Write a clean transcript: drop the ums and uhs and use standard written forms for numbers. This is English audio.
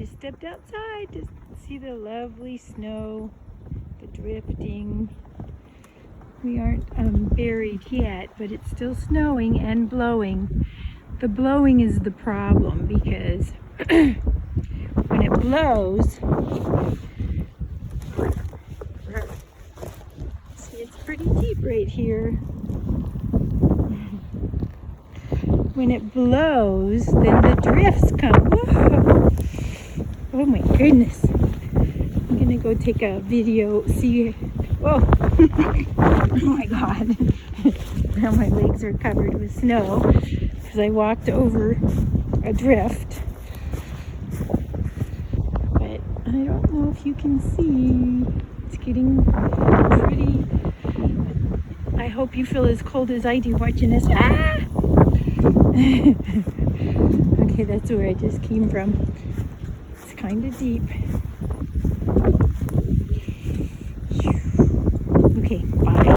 just stepped outside to see the lovely snow, the drifting. We aren't buried yet, but it's still snowing and blowing. The blowing is the problem because when it blows, see, it's pretty deep right here. When it blows, then the drifts come. Whoa. Oh my goodness. I'm gonna go take a video, see. Whoa. Oh my God. Now my legs are covered with snow because I walked over a drift. But I don't know if you can see. It's getting pretty. I hope you feel as cold as I do watching this. Ah! Okay, that's where I just came from. It's kind of deep.